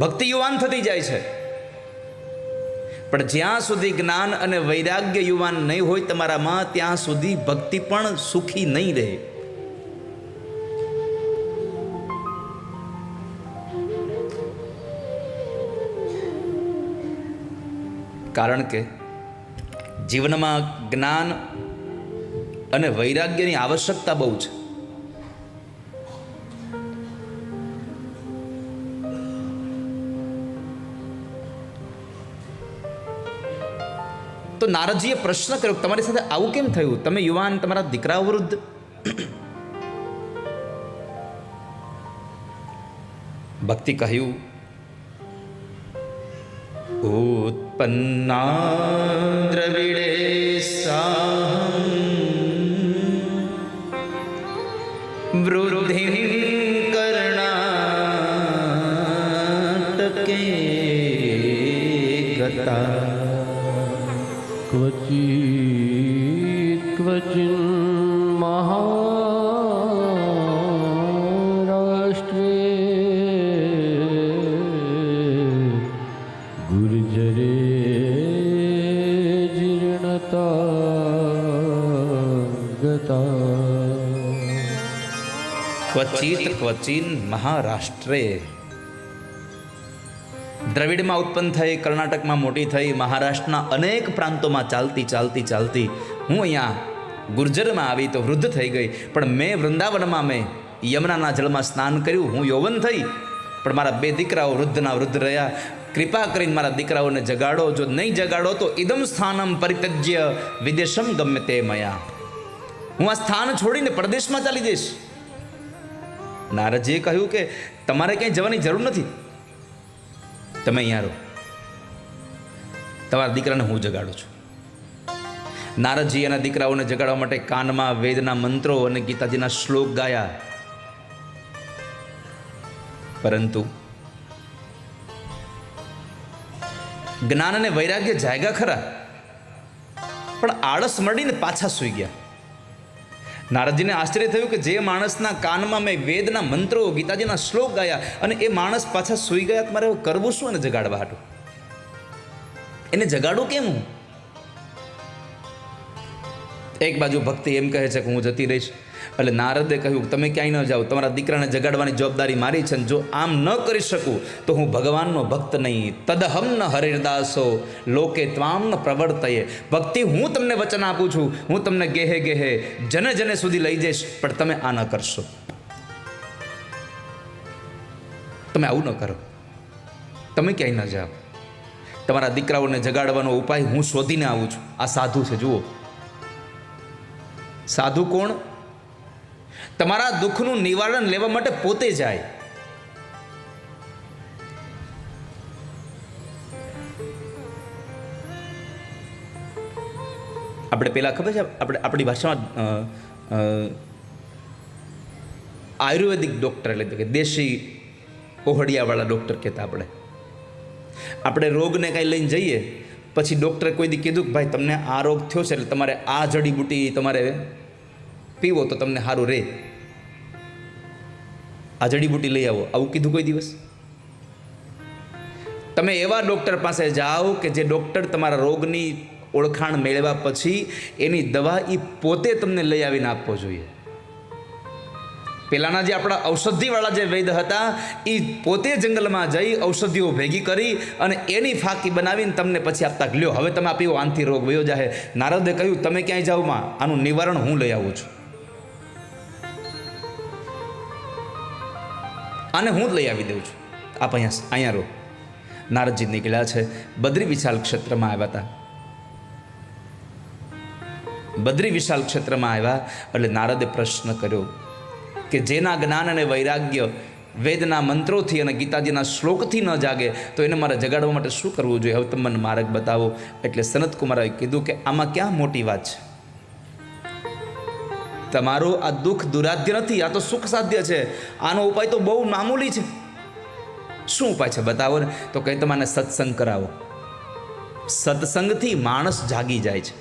ભક્તિ યુવાન થતી જાય છે, પણ જ્યાં સુધી જ્ઞાન અને વૈરાગ્ય યુવાન નહીં હોય તમારામાં, ત્યાં સુધી ભક્તિ પણ સુખી નહીં રહે. કારણ કે જીવનમાં જ્ઞાન અને વૈરાગ્યની આવશ્યકતા બહુ છે. તો નારદજીએ પ્રશ્ન કર્યો, તમારી સાથે આવું કેમ થયું? તમે યુવાન, તમારા દીકરા વૃદ્ધ. ભક્તિ કહ્યું, ઉત્પન્ના દ્રવિડે સાહં વૃદ્ધિ કર્ણાટકે ગતા ક્વચિન મહારાષ્ટ્રે ગુર્જરે જીર્ણતા ગતા. ક્વચિન મહારાષ્ટ્રે. દ્રવિડમાં ઉત્પન્ન થઈ, કર્ણાટકમાં મોટી થઈ, મહારાષ્ટ્રના અનેક પ્રાંતોમાં ચાલતી હું અહીંયા ગુર્જરમાં આવી તો વૃદ્ધ થઈ ગઈ. પણ મેં વૃંદાવનમાં યમુનાના જળમાં સ્નાન કર્યું. હું યૌવન થઈ, પણ મારા બે દીકરાઓ વૃદ્ધના વૃદ્ધ રહ્યા. કૃપા કરીને મારા દીકરાઓને જગાડો. જો નહીં જગાડો તો ઇદમ સ્થાનમ પરિત્યજ્ય વિદેશમ ગમ્યતે મયા. હું આ સ્થાન છોડીને પરદેશમાં ચાલી જઈશ. નારદજીએ કહ્યું કે તમારે ક્યાંય જવાની જરૂર નથી, તમે અહીંયા રહો, તમારા દીકરાને હું જગાડું છું. નારદજી એના દીકરાઓને જગાડવા માટે કાનમાં વેદના મંત્રો અને ગીતાજીના શ્લોક ગાયા. પરંતુ જ્ઞાન અને વૈરાગ્ય જાગ્યા ખરા, પણ આળસ મળીને પાછા સૂઈ ગયા. નારદજીને આશ્ચર્ય થયું કે જે માણસના કાનમાં મેં વેદના મંત્રો ગીતાજીના શ્લોક ગાયા અને એ માણસ પાછા સૂઈ ગયા, તમારે કરવું શું એને જગાડવા હાટું? એને જગાડું કેમ હું? એક બાજુ ભક્તિ એમ કહે છે કે હું જતી રહીશ, એટલે નારદે કહ્યું તમે ક્યાંય ન જાઓ, તમારા દીકરાને જગાડવાની જવાબદારી મારી છે. જો આમ ન કરી શકું તો હું ભગવાનનો ભક્ત નહીં. તદહમ ન હરિદાસો લોકે ત્વામ ન પ્રવર્તયે. ભક્તિ હું તમને વચન આપું છું, હું તમને ગેહે ગેહે જને જને સુધી લઈ જઈશ, પણ તમે આ ન કરશો. તમે આવું ન કરો, તમે ક્યાંય ન જાઓ. તમારા દીકરાઓને જગાડવાનો ઉપાય હું શોધીને આવું છું. આ સાધુ છે, જુઓ. સાધુ કોણ? તમારા દુઃખનું નિવારણ લેવા માટે પોતે જાય. આપણે પેલા ખબર છે, આપણે આપણી ભાષામાં આયુર્વેદિક ડૉક્ટર એટલે કે દેશી ઓહડિયાવાળા ડૉક્ટર કહેતા. આપણે રોગને કાંઈ લઈને જઈએ, પછી ડૉક્ટરે કોઈ દી કીધું કે ભાઈ તમને આ રોગ થયો છે એટલે તમારે આ જડીબુટી તમારે પીવો તો તમને સારું રહે, આ જડીબુટી લઈ આવો, આવું કીધું કોઈ દિવસ? તમે એવા ડૉક્ટર પાસે જાઓ કે જે ડૉક્ટર તમારા રોગની ઓળખાણ મેળવ્યા પછી એની દવા એ પોતે તમને લઈ આવીને આપવો જોઈએ. પેલાના જે આપણા ઔષધિવાળા જે વૈદ હતા એ પોતે જંગલમાં જઈ ઔષધિઓ ભેગી કરી અને એની ફાકી બનાવીને તમને પછી આપતા, લ્યો હવે તમે આ પીવો, આનથી રોગ વયો જાય. નારદે કહ્યું તમે ક્યાંય જાઓ માં, આનું નિવારણ હું લઈ આવું છું, આને હું જ લઈ આવી દઉં છું, આપ અહીંયા રહો. નારદજી નીકળ્યા છે, બદ્રી વિશાલ ક્ષેત્રમાં આવ્યા હતા. બદ્રી વિશાલ ક્ષેત્રમાં આવ્યા એટલે નારદે પ્રશ્ન કર્યો કે જેના જ્ઞાન અને વૈરાગ્ય વેદના મંત્રોથી અને ગીતાજીના શ્લોકથી ન જાગે તો એને મારે જગાડવા માટે શું કરવું જોઈએ? હવે તમે મને માર્ગ બતાવો. એટલે સનતકુમારે કીધું કે આમાં ક્યાં મોટી વાત છે, તમારું આ દુઃખ દુરાધ્ય નથી, આ તો સુખ સાધ્ય છે. આનો ઉપાય તો બહુ મામૂલી છે. શું ઉપાય છે બતાવો ને? તો કંઈ તમારે સત્સંગ કરાવો. સત્સંગથી માણસ જાગી જાય છે.